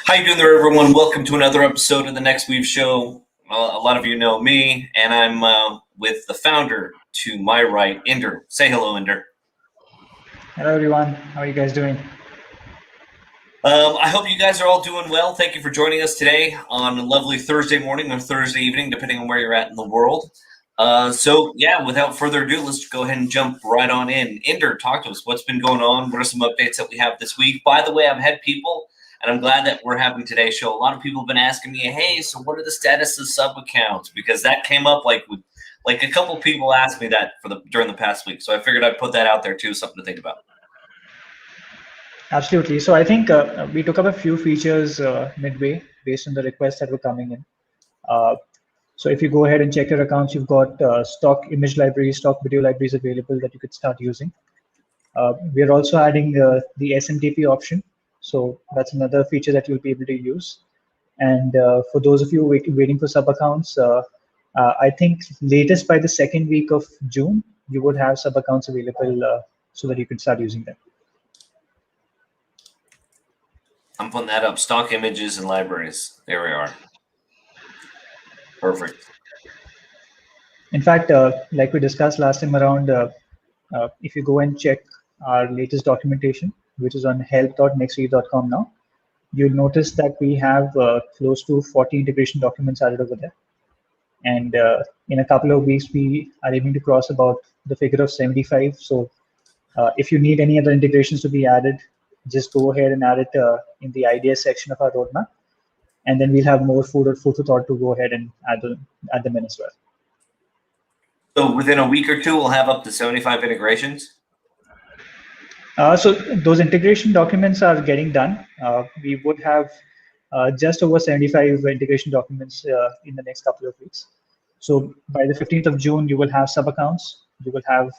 How you doing there, everyone? Welcome to another episode of the Nexweave Show. A lot of you know me, and I'm with the founder to my right, Inder. Say hello, Inder. Hello, everyone. How are you guys doing? I hope you guys are all doing well. Thank you for joining us today on a lovely Thursday morning or Thursday evening, depending on where you're at in the world. Without further ado, let's go ahead and jump right on in. Inder, talk to us. What's been going on? What are some updates that we have this week? By the way, I've had people, and I'm glad that we're having today's show. A lot of people have been asking me, hey, so what are the status of sub accounts? Because that came up like a couple people asked me that during the past week. So I figured I'd put that out there too, something to think about. Absolutely. So I think we took up a few features midway based on the requests that were coming in. So if you go ahead and check your accounts, you've got stock image libraries, stock video libraries available that you could start using. We're also adding the SMTP option. So that's another feature that you'll be able to use. And for those of you waiting for sub accounts, I think latest by the second week of June, you would have sub accounts available so that you can start using them. I'm putting that up. Stock images and libraries. There we are. Perfect. In fact, like we discussed last time around, if you go and check our latest documentation, which is on help.nexweave.com now, you'll notice that we have close to 40 integration documents added over there. And in a couple of weeks, we are aiming to cross about the figure of 75. So if you need any other integrations to be added, just go ahead and add it in the ideas section of our roadmap. And then we'll have more food for thought to go ahead and add them in as well. So within a week or two, we'll have up to 75 integrations? So those integration documents are getting done. We would have just over 75 integration documents in the next couple of weeks. So by the 15th of June, you will have sub accounts. You will have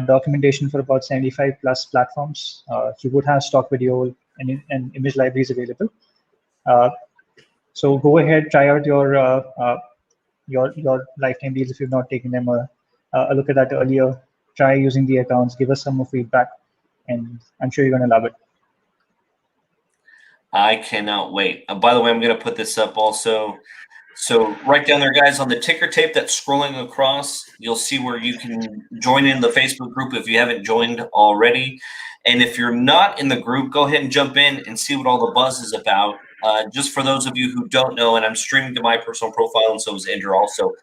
documentation for about 75 plus platforms. You would have stock video and image libraries available. So go ahead, try out your lifetime deals if you've not taken them a look at that earlier. Try using the accounts, give us some more feedback, and I'm sure you're going to love it. I cannot wait. By the way, I'm going to put this up also. So right down there, guys, on the ticker tape that's scrolling across, you'll see where you can join in the Facebook group if you haven't joined already. And if you're not in the group, go ahead and jump in and see what all the buzz is about. Just for those of you who don't know, and I'm streaming to my personal profile, and so is Andrew also,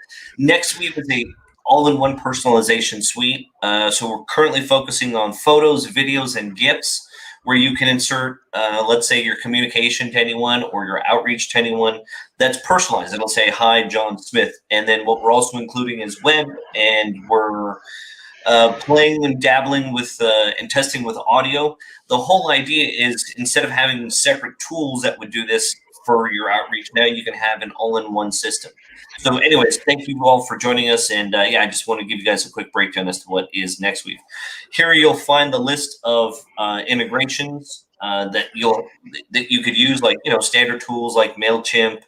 Nexweave is a all-in-one personalization suite. So we're currently focusing on photos, videos, and GIFs, where you can insert, let's say, your communication to anyone or your outreach to anyone that's personalized. It'll say, hi, John Smith. And then what we're also including is web, and we're playing and dabbling with and testing with audio. The whole idea is, instead of having separate tools that would do this for your outreach, now you can have an all-in-one system. So anyways, thank you all for joining us. And I just want to give you guys a quick breakdown as to what is Nexweave. Here you'll find the list of integrations that you could use, like, standard tools like MailChimp,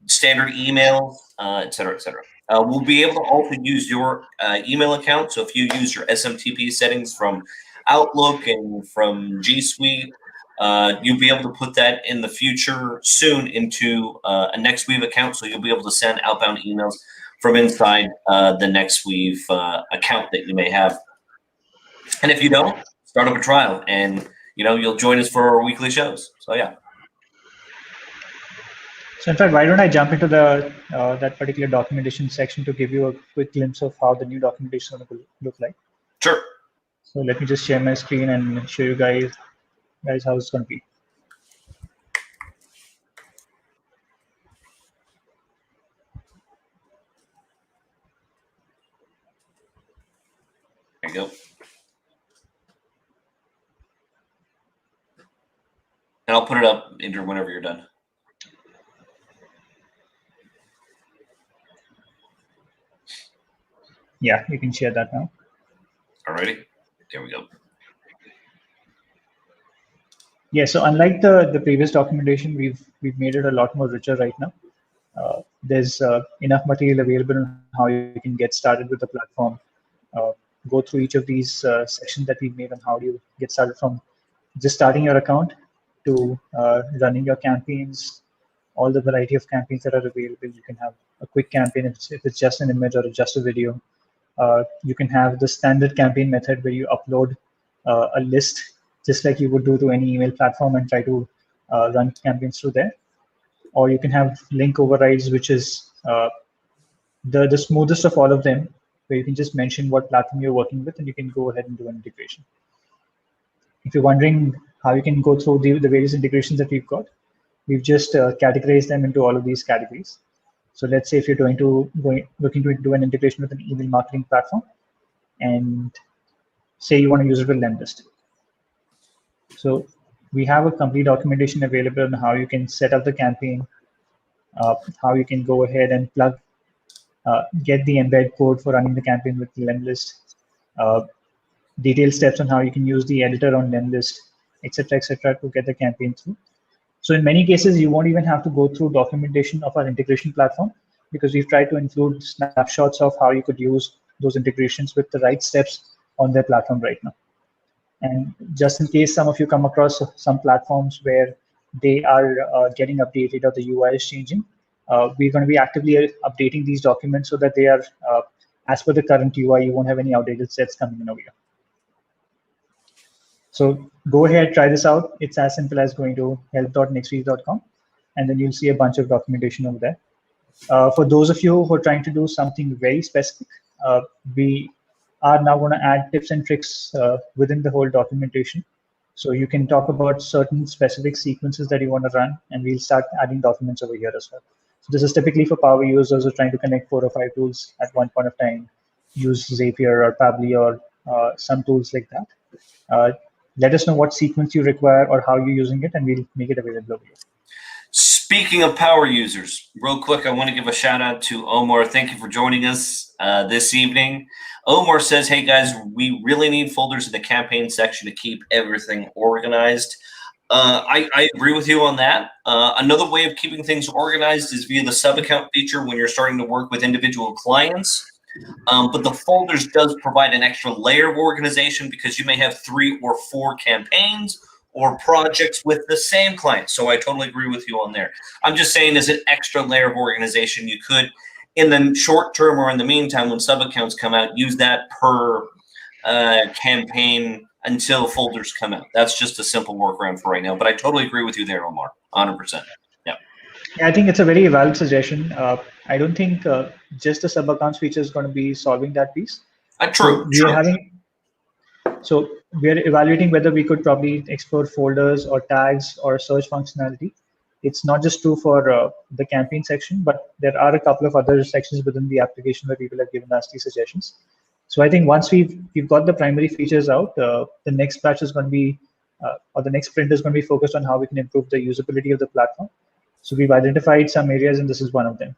standard emails, et cetera, et cetera. We'll be able to also use your email account. So if you use your SMTP settings from Outlook and from G Suite, you'll be able to put that in the future soon into a Nexweave account. So you'll be able to send outbound emails from inside the Nexweave account that you may have. And if you don't, start up a trial, and you'll join us for our weekly shows. So yeah. So in fact, why don't I jump into the that particular documentation section to give you a quick glimpse of how the new documentation is going to look like? Sure. So let me just share my screen and show you guys how it's going to be. There you go. And I'll put it up, Inder, whenever you're done. Yeah, you can share that now. Alrighty, there we go. Yeah, so unlike the previous documentation, we've made it a lot more richer right now. There's enough material available on how you can get started with the platform. Go through each of these sections that we've made on how do you get started from just starting your account to running your campaigns, all the variety of campaigns that are available. You can have a quick campaign if it's just an image or just a video. You can have the standard campaign method where you upload a list, just like you would do to any email platform, and try to run campaigns through there. Or you can have link overrides, which is the smoothest of all of them, where you can just mention what platform you're working with, and you can go ahead and do an integration. If you're wondering how you can go through the various integrations that we've got, we've just categorized them into all of these categories. So let's say if you're looking to do an integration with an email marketing platform, and say you want to use it with Lemlist. So we have a complete documentation available on how you can set up the campaign, how you can go ahead and get the embed code for running the campaign with Lemlist, detailed steps on how you can use the editor on Lemlist, etc., to get the campaign through. So in many cases, you won't even have to go through documentation of our integration platform, because we've tried to include snapshots of how you could use those integrations with the right steps on their platform right now. And just in case some of you come across some platforms where they are getting updated or the UI is changing, we're going to be actively updating these documents so that they are as per the current UI. You won't have any outdated sets coming in over here. So go ahead, try this out. It's as simple as going to help.nexweave.com, and then you'll see a bunch of documentation over there. For those of you who are trying to do something very specific, we are now going to add tips and tricks within the whole documentation. So you can talk about certain specific sequences that you want to run, and we'll start adding documents over here as well. So this is typically for power users who are trying to connect 4 or 5 tools at one point of time, use Zapier or Pabbly or some tools like that. Let us know what sequence you require or how you're using it, and we'll make it available over here. Speaking of power users, real quick, I want to give a shout out to Omar. Thank you for joining us this evening. Omar says, hey guys, we really need folders in the campaign section to keep everything organized. I agree with you on that. Another way of keeping things organized is via the sub-account feature when you're starting to work with individual clients. But the folders does provide an extra layer of organization, because you may have 3 or 4 campaigns or projects with the same client. So I totally agree with you on there. I'm just saying, as an extra layer of organization, you could, in the short term or in the meantime, when sub-accounts come out, use that per campaign until folders come out. That's just a simple workaround for right now. But I totally agree with you there, Omar, 100%. Yeah, I think it's a very valid suggestion. I don't think just the sub-accounts feature is going to be solving that piece. True. So we're evaluating whether we could probably explore folders or tags or search functionality. It's not just true for the campaign section, but there are a couple of other sections within the application where people have given us these suggestions. So I think once we've got the primary features out, the next batch is going to be, or the next sprint is going to be focused on how we can improve the usability of the platform. So we've identified some areas, and this is one of them.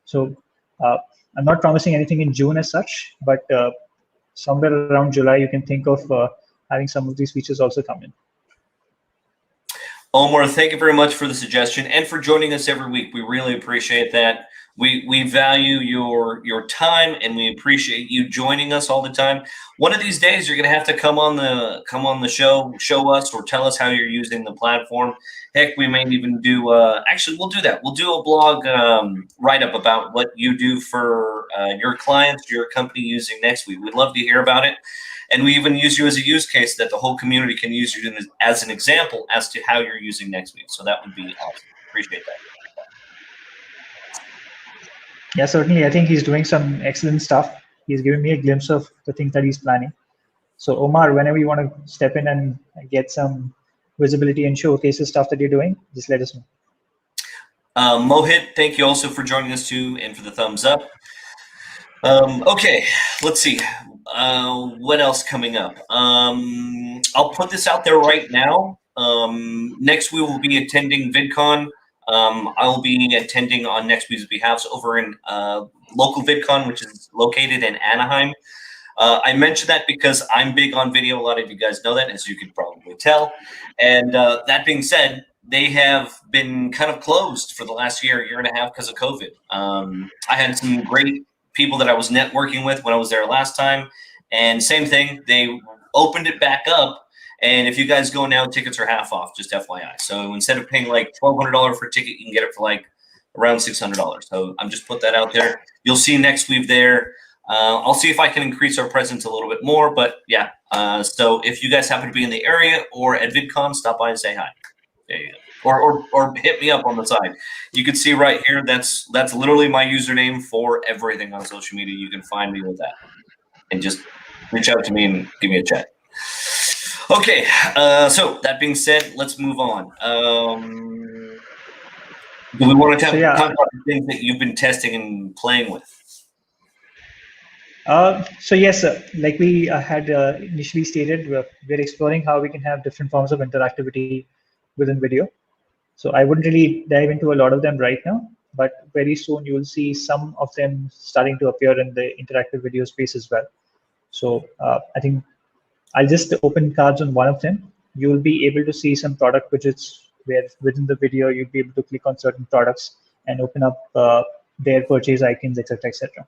So I'm not promising anything in June as such, but somewhere around July, you can think of having some of these features also come in. Omar, thank you very much for the suggestion and for joining us every week. We really appreciate that. We value your time, and we appreciate you joining us all the time. One of these days, you're going to have to come on the show us, or tell us how you're using the platform. Heck, we may even do. Actually, we'll do that. We'll do a blog write-up about what you do for your clients, your company using Nexweave. We'd love to hear about it. And we even use you as a use case that the whole community can use you as an example as to how you're using Nexweave. So that would be awesome. Appreciate that. Yeah, certainly. I think he's doing some excellent stuff. He's giving me a glimpse of the things that he's planning. So Omar, whenever you want to step in and get some visibility and showcase the stuff that you're doing, just let us know. Mohit, thank you also for joining us too, and for the thumbs up. Okay, let's see. What else coming up? I'll put this out there right now. Next, we will be attending Vidcon. I'll be attending on Nexweave's behalf over in local Vidcon, which is located in Anaheim. I mention that because I'm big on video. A lot of you guys know that, as you could probably tell. And that being said, they have been kind of closed for the last year and a half because of COVID. I had some great people that I was networking with when I was there last time. And same thing, they opened it back up. And if you guys go now, tickets are half off, just FYI. So instead of paying like $1,200 for a ticket, you can get it for like around $600. So I'm just put that out there. You'll see Nexweave there. I'll see if I can increase our presence a little bit more, but yeah. So if you guys happen to be in the area or at VidCon, stop by and say hi. There you go. Or hit me up on the side. You can see right here, that's literally my username for everything on social media. You can find me with that. And just reach out to me and give me a chat. Okay, so that being said, let's move on. Do we want to talk about the things that you've been testing and playing with? So yes, like we had initially stated, we're exploring how we can have different forms of interactivity within video. So I wouldn't really dive into a lot of them right now, but very soon you will see some of them starting to appear in the interactive video space as well. So I think I'll just open cards on one of them. You will be able to see some product widgets where within the video you'll be able to click on certain products and open up their purchase icons, etc., etc.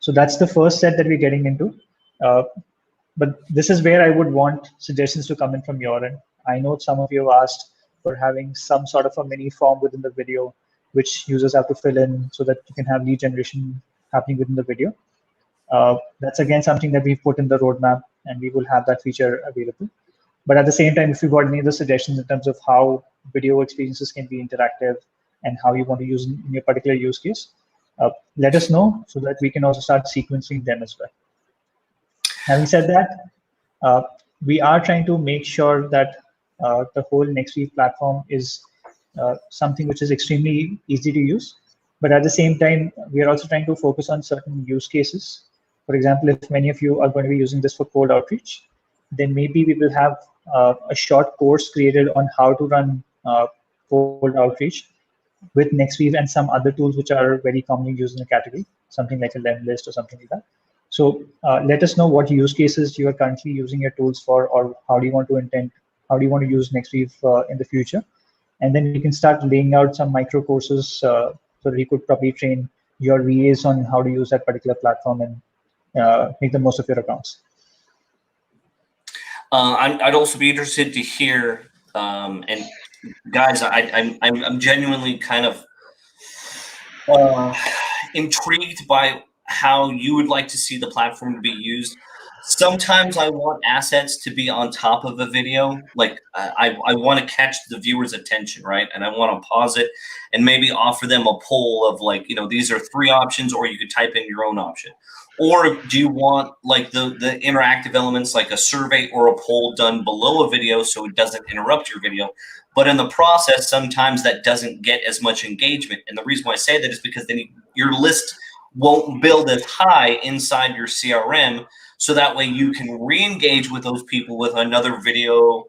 So that's the first set that we're getting into. But this is where I would want suggestions to come in from your end. I know some of you have asked for having some sort of a mini form within the video, which users have to fill in so that you can have lead generation happening within the video. That's again something that we've put in the roadmap, and we will have that feature available. But at the same time, if you've got any other suggestions in terms of how video experiences can be interactive and how you want to use in your particular use case, let us know so that we can also start sequencing them as well. Having said that, we are trying to make sure that the whole Nexweave platform is something which is extremely easy to use. But at the same time, we are also trying to focus on certain use cases. For example, if many of you are going to be using this for cold outreach, then maybe we will have a short course created on how to run cold outreach with Nexweave and some other tools which are very commonly used in the category, something like a lemon list or something like that. So let us know what use cases you are currently using your tools for, or how do you want to use Nexweave in the future, and then we can start laying out some micro courses so that you could probably train your VAs on how to use that particular platform and make the most of your accounts. I'd also be interested to hear, and guys, I'm genuinely kind of intrigued by how you would like to see the platform to be used. Sometimes I want assets to be on top of a video. Like I want to catch the viewer's attention, right? And I want to pause it and maybe offer them a poll of like, these are 3 options, or you could type in your own option. Or do you want like the interactive elements like a survey or a poll done below a video so it doesn't interrupt your video? But in the process, sometimes that doesn't get as much engagement. And the reason why I say that is because then your list won't build as high inside your CRM. So that way you can re-engage with those people with another video,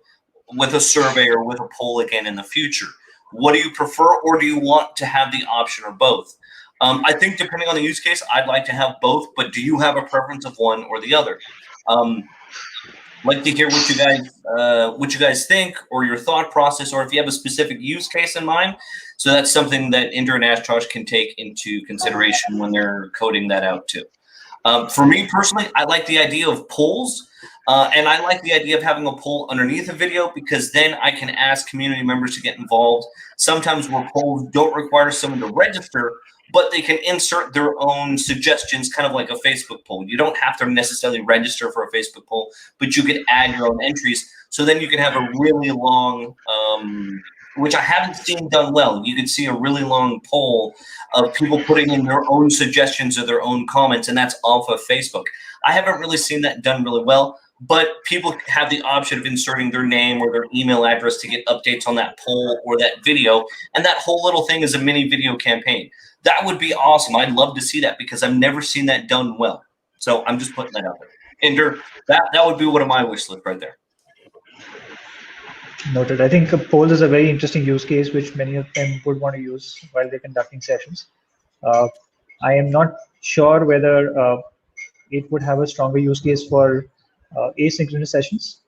with a survey, or with a poll again in the future. What do you prefer, or do you want to have the option or both? I think depending on the use case, I'd like to have both, but do you have a preference of one or the other? Like to hear what you guys think, or your thought process, or if you have a specific use case in mind. So that's something that Inder and Ashtosh can take into consideration when they're coding that out too. For me personally, I like the idea of polls, and I like the idea of having a poll underneath a video, because then I can ask community members to get involved. Sometimes where polls don't require someone to register, but they can insert their own suggestions, kind of like a Facebook poll. You don't have to necessarily register for a Facebook poll, but you can add your own entries. So then you can have a really long, which I haven't seen done well. You can see a really long poll of people putting in their own suggestions or their own comments, and that's off of Facebook. I haven't really seen that done really well, but people have the option of inserting their name or their email address to get updates on that poll or that video, and that whole little thing is a mini video campaign. That would be awesome. I'd love to see that, because I've never seen that done well. So I'm just putting that out there. Inder, that would be one of my wish list right there. Noted. I think a poll is a very interesting use case, which many of them would want to use while they're conducting sessions. I am not sure whether it would have a stronger use case for asynchronous sessions.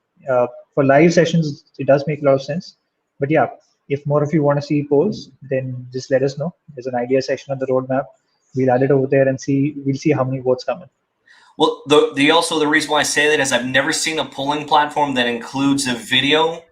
For live sessions, it does make a lot of sense. But yeah, if more of you want to see polls, then just let us know. There's an idea section on the roadmap. We'll add it over there and we'll see how many votes come in. Well, the reason why I say that is I've never seen a polling platform that includes a video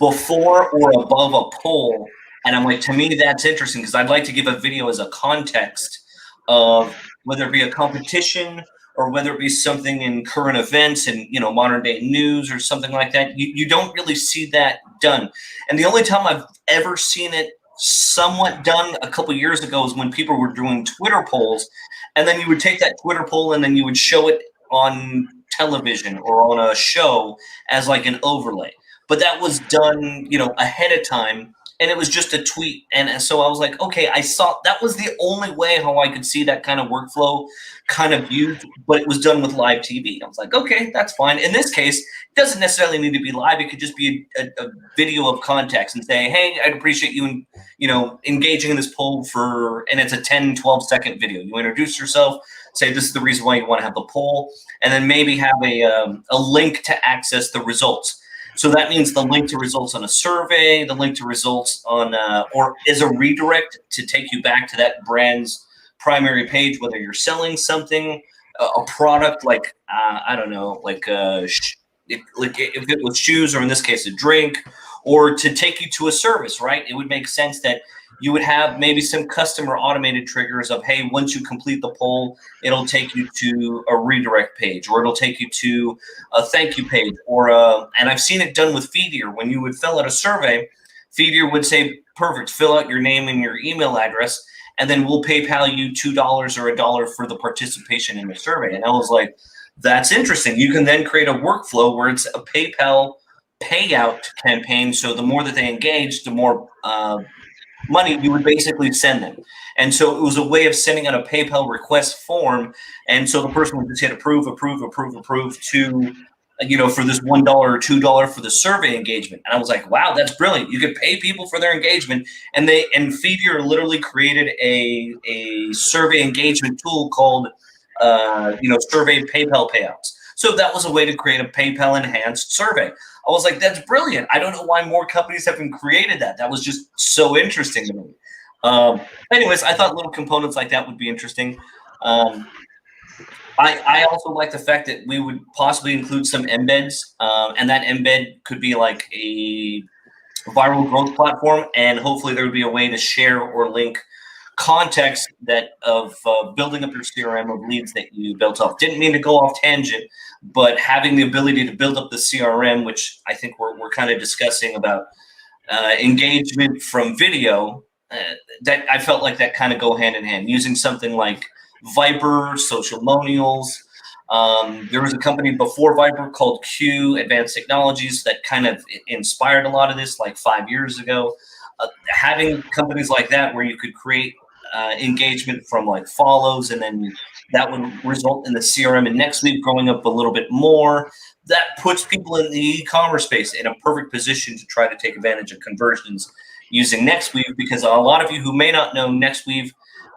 before or above a poll. And I'm like, to me, that's interesting because I'd like to give a video as a context of whether it be a competition or whether it be something in current events and, you know, modern day news or something like that. You don't really see that done. And the only time I've ever seen it somewhat done a couple years ago is when people were doing Twitter polls. And then you would take that Twitter poll and then you would show it on television or on a show as like an overlay. But that was done, you know, ahead of time, and it was just a tweet. And so I was like, okay, I saw that was the only way how I could see that kind of workflow kind of used, but it was done with live TV. I was like, okay, that's fine. In this case, it doesn't necessarily need to be live. It could just be a video of context and say, hey, I'd appreciate you, you know, engaging in this poll and it's a 10, 12-second video. You introduce yourself, say this is the reason why you want to have the poll, and then maybe have a link to access the results. So that means the link to results on a survey, the link to results on, or is a redirect to take you back to that brand's primary page, whether you're selling something, a product like, I don't know, like if it was shoes, or in this case, a drink, or to take you to a service, right? It would make sense that you would have maybe some customer automated triggers of, hey, once you complete the poll, it'll take you to a redirect page, or it'll take you to a thank you page, or and I've seen it done with Feedier. When you would fill out a survey, Feedier would say, perfect, fill out your name and your email address, and then we'll PayPal you $2 or $1 for the participation in the survey. And I was like, that's interesting. You can then create a workflow where it's a PayPal payout campaign. So the more that they engage, the more money you would basically send them. And so it was a way of sending out a PayPal request form. And so the person would just hit approve, approve, approve, approve to, you know, for this $1 or $2 for the survey engagement. And I was like, wow, that's brilliant. You could pay people for their engagement. And Feedier literally created a survey engagement tool called, you know, survey PayPal payouts. So that was a way to create a PayPal enhanced survey. I was like, that's brilliant. I don't know why more companies haven't created that. That was just so interesting to me. Anyways, I thought little components like that would be interesting. I also like the fact that we would possibly include some embeds, and that embed could be like a viral growth platform, and hopefully there would be a way to share or link context that of building up your CRM of leads that you built up. Didn't mean to go off tangent, but having the ability to build up the CRM, which I think we're kind of discussing about engagement from video, that I felt like that kind of go hand in hand. Using something like Viper, Socialmonials. There was a company before Viper called Q Advanced Technologies that kind of inspired a lot of this like 5 years ago. Having companies like that where you could create engagement from like follows, and then that would result in the CRM and Nexweave growing up a little bit more. That puts people in the e-commerce space in a perfect position to try to take advantage of conversions using Nexweave, because a lot of you who may not know Nexweave,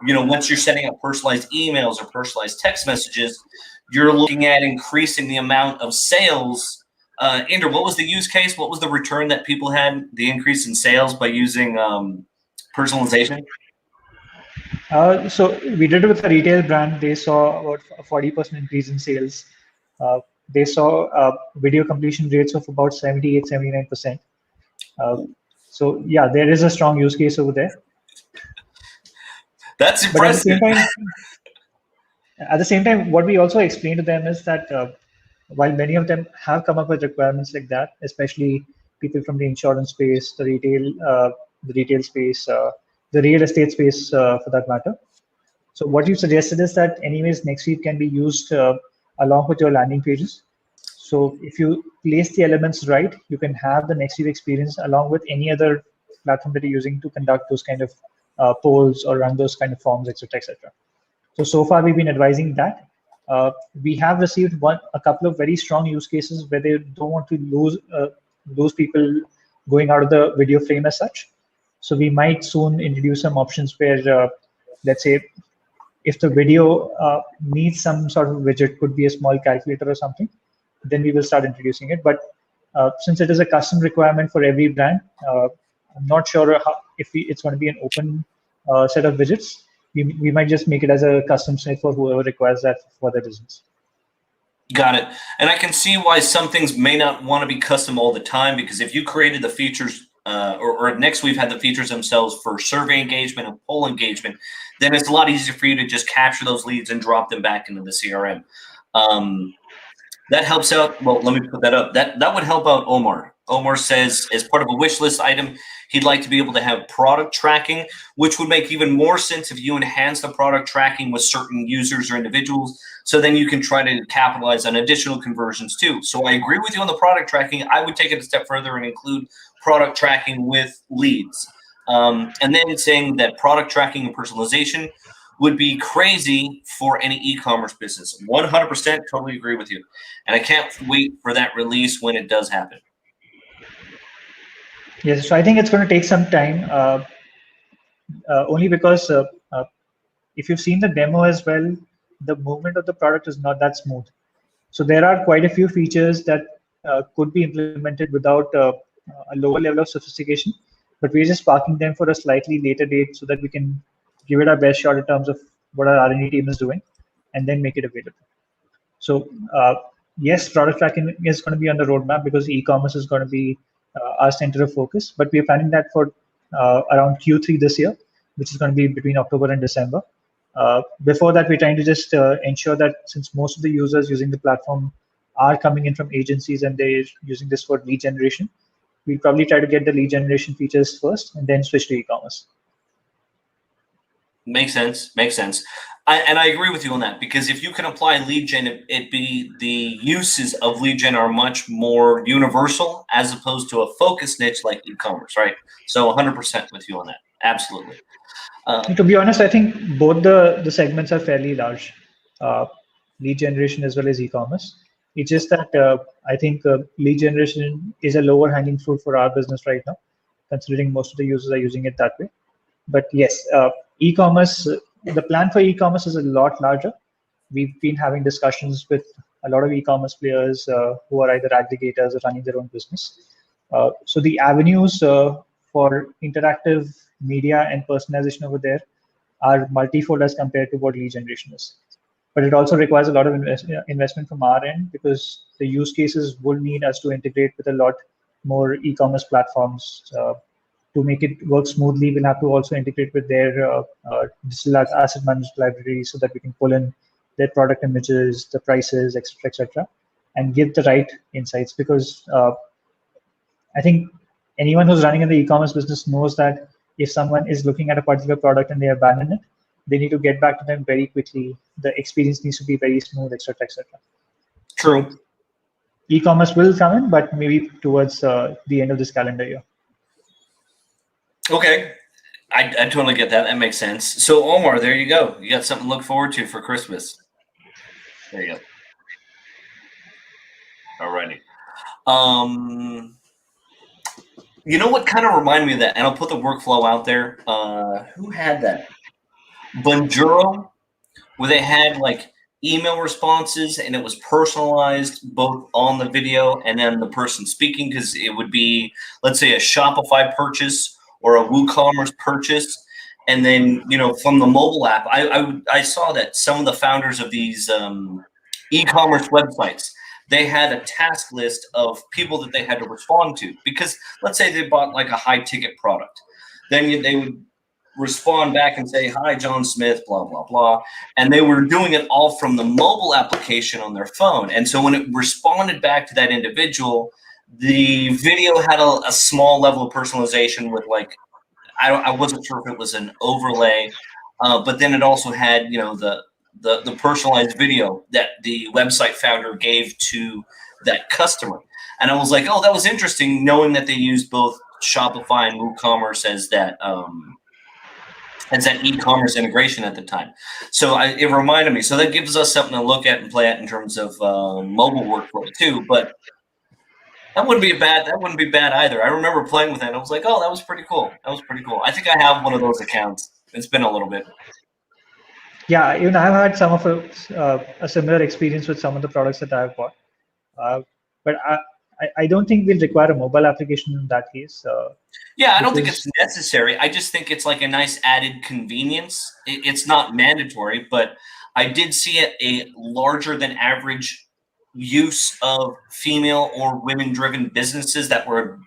you know, once you're sending out personalized emails or personalized text messages, you're looking at increasing the amount of sales. Inder, what was the use case? What was the return that people had, the increase in sales by using personalization? So we did it with a retail brand. They saw about a 40% increase in sales. They saw video completion rates of about 78, 79%. So yeah, there is a strong use case over there. That's impressive. But at the same time, what we also explained to them is that while many of them have come up with requirements like that, especially people from the insurance space, the retail space, the real estate space for that matter. So what you suggested is that anyways, Nexweave can be used along with your landing pages. So if you place the elements right, you can have the Nexweave experience along with any other platform that you're using to conduct those kind of polls or run those kind of forms, etc., etc. So far we've been advising that. We have received a couple of very strong use cases where they don't want to lose people going out of the video frame as such. So we might soon introduce some options where, let's say, if the video needs some sort of widget, could be a small calculator or something, then we will start introducing it. But since it is a custom requirement for every brand, I'm not sure if it's going to be an open set of widgets. We might just make it as a custom set for whoever requires that for their business. Got it. And I can see why some things may not want to be custom all the time, because if you created the features or Nexweave had the features themselves for survey engagement and poll engagement, then it's a lot easier for you to just capture those leads and drop them back into the CRM. That helps out. Well, let me put that up. That would help out Omar. Omar says, as part of a wish list item, he'd like to be able to have product tracking, which would make even more sense if you enhance the product tracking with certain users or individuals. So then you can try to capitalize on additional conversions too. So I agree with you on the product tracking. I would take it a step further and include product tracking with leads. And then saying that product tracking and personalization would be crazy for any e-commerce business. 100% totally agree with you. And I can't wait for that release when it does happen. Yes, so I think it's going to take some time, only because if you've seen the demo as well, the movement of the product is not that smooth. So there are quite a few features that could be implemented without a lower level of sophistication, but we're just parking them for a slightly later date so that we can give it our best shot in terms of what our R&D team is doing, and then make it available. So yes, product tracking is going to be on the roadmap because e-commerce is going to be our center of focus, but we're planning that for around Q3 this year, which is going to be between October and December. Before that, we're trying to just ensure that since most of the users using the platform are coming in from agencies and they're using this for lead generation, we'll probably try to get the lead generation features first and then switch to e-commerce. Makes sense. Makes sense. And I agree with you on that, because if you can apply lead gen, the uses of lead gen are much more universal as opposed to a focused niche like e-commerce, right? So 100% with you on that. Absolutely. To be honest, I think both the segments are fairly large, lead generation as well as e-commerce. It's just that I think lead generation is a lower hanging fruit for our business right now, considering most of the users are using it that way. But yes, e-commerce, the plan for e-commerce is a lot larger. We've been having discussions with a lot of e-commerce players who are either aggregators or running their own business. So the avenues for interactive media and personalization over there are multifold as compared to what lead generation is. But it also requires a lot of investment from our end, because the use cases will need us to integrate with a lot more e-commerce platforms. To make it work smoothly, we'll have to also integrate with their digital asset management library so that we can pull in their product images, the prices, etc., and give the right insights. Because I think anyone who's running in the e-commerce business knows that if someone is looking at a particular product and they abandon it, they need to get back to them very quickly. The experience needs to be very smooth, etc., etc. True. So, e-commerce will come in, but maybe towards the end of this calendar year. Okay. I totally get that. That makes sense. So Omar, there you go. You got something to look forward to for Christmas. There you go. Alrighty. You know what kind of reminded me of that? And I'll put the workflow out there. Who had that? Bonjoro, where they had like email responses and it was personalized both on the video and then the person speaking, because it would be, let's say, a Shopify purchase or a WooCommerce purchase. And then, you know, from the mobile app, I saw that some of the founders of these e-commerce websites, they had a task list of people that they had to respond to, because let's say they bought like a high ticket product, then they would respond back and say, "Hi, John Smith, blah, blah, blah." And they were doing it all from the mobile application on their phone. And so when it responded back to that individual, the video had a small level of personalization with like, I wasn't sure if it was an overlay, but then it also had, you know, the personalized video that the website founder gave to that customer. And I was like, oh, that was interesting, knowing that they used both Shopify and WooCommerce as that e-commerce integration at the time. So it reminded me. So that gives us something to look at and play at in terms of mobile workflow too. But that wouldn't be bad either. I remember playing with it. And I was like, oh, that was pretty cool. That was pretty cool. I think I have one of those accounts. It's been a little bit. Yeah, even I've had some of a similar experience with some of the products that I've bought. But I don't think we'll require a mobile application in that case. Yeah, I don't think it's necessary. I just think it's like a nice added convenience. It's not mandatory, but I did see a larger than average use of female or women-driven businesses that were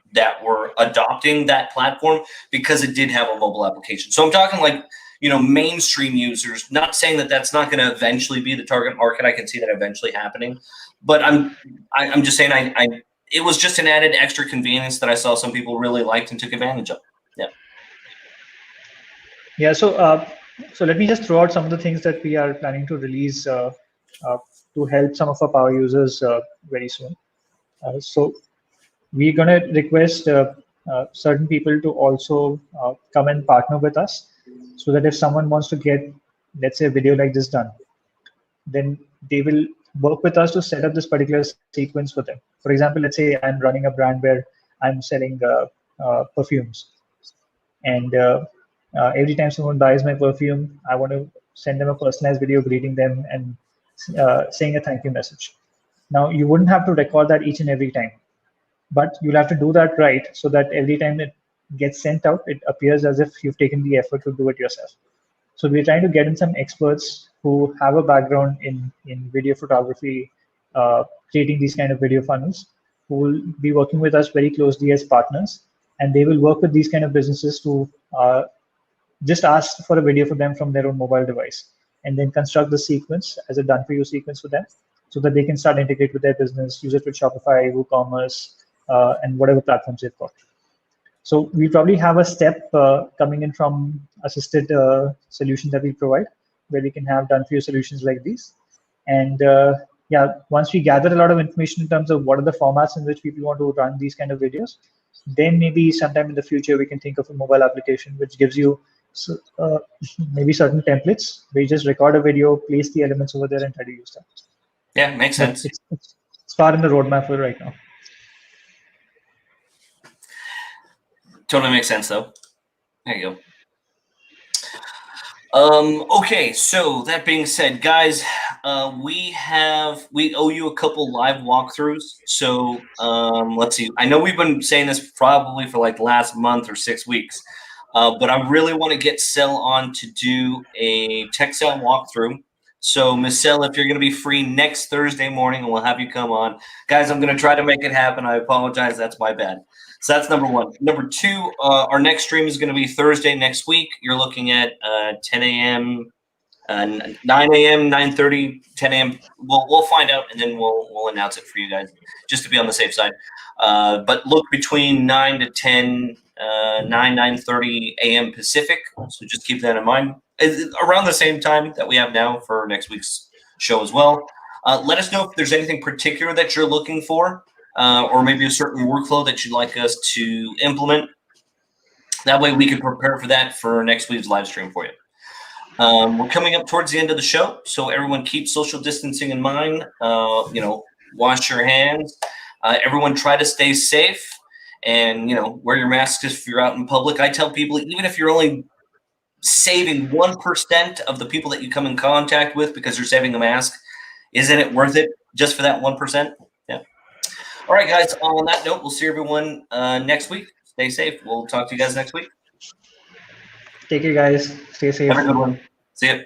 adopting that platform because it did have a mobile application. So I'm talking like, you know, mainstream users. Not saying that that's not going to eventually be the target market. I can see that eventually happening, but I'm just saying it was just an added extra convenience that I saw some people really liked and took advantage of. Yeah. Yeah. So let me just throw out some of the things that we are planning to release to help some of our power users very soon. So we're going to request certain people to also come and partner with us, so that if someone wants to get, let's say, a video like this done, then they will work with us to set up this particular sequence for them. For example, let's say I'm running a brand where I'm selling perfumes, and every time someone buys my perfume, I want to send them a personalized video greeting them and saying a thank you message. Now, you wouldn't have to record that each and every time, but you'll have to do that right, so that every time it gets sent out, it appears as if you've taken the effort to do it yourself. So we're trying to get in some experts who have a background in video photography, creating these kind of video funnels, who will be working with us very closely as partners, and they will work with these kind of businesses to just ask for a video for them from their own mobile device, and then construct the sequence as a done-for-you sequence for them, so that they can start integrate with their business, use it with Shopify, WooCommerce, and whatever platforms they've got. So we probably have a step coming in from assisted solutions that we provide, where we can have done-for-you solutions like these. And yeah, once we gather a lot of information in terms of what are the formats in which people want to run these kind of videos, then maybe sometime in the future we can think of a mobile application which gives you maybe certain templates where you just record a video, place the elements over there, and try to use them. Yeah, makes sense. It's far in the roadmap for right now. Totally makes sense, though. There you go. Okay, so that being said, guys, we owe you a couple live walkthroughs. So let's see. I know we've been saying this probably for like the last month or 6 weeks, but I really want to get Sel on to do a tech sale walkthrough. So Miss Sel, if you're going to be free next Thursday morning, we'll have you come on. Guys, I'm going to try to make it happen. I apologize. That's my bad. So that's number one. Number two, our next stream is going to be Thursday next week. You're looking at 10 a.m., 9 a.m., 9:30, 10 a.m. We'll find out, and then we'll announce it for you guys, just to be on the safe side. But look between 9 to 10, 9:30 a.m. Pacific. So just keep that in mind. It's around the same time that we have now for next week's show as well. Let us know if there's anything particular that you're looking for. Or maybe a certain workflow that you'd like us to implement. That way we can prepare for that for next week's live stream for you. We're coming up towards the end of the show, so everyone keep social distancing in mind. Wash your hands. Everyone try to stay safe, and wear your masks if you're out in public. I tell people, even if you're only saving 1% of the people that you come in contact with because you're saving a mask, isn't it worth it just for that 1%? Yeah. All right, guys, on that note, we'll see everyone next week. Stay safe. We'll talk to you guys next week. Take care, guys. Stay safe. Have a good one. See ya.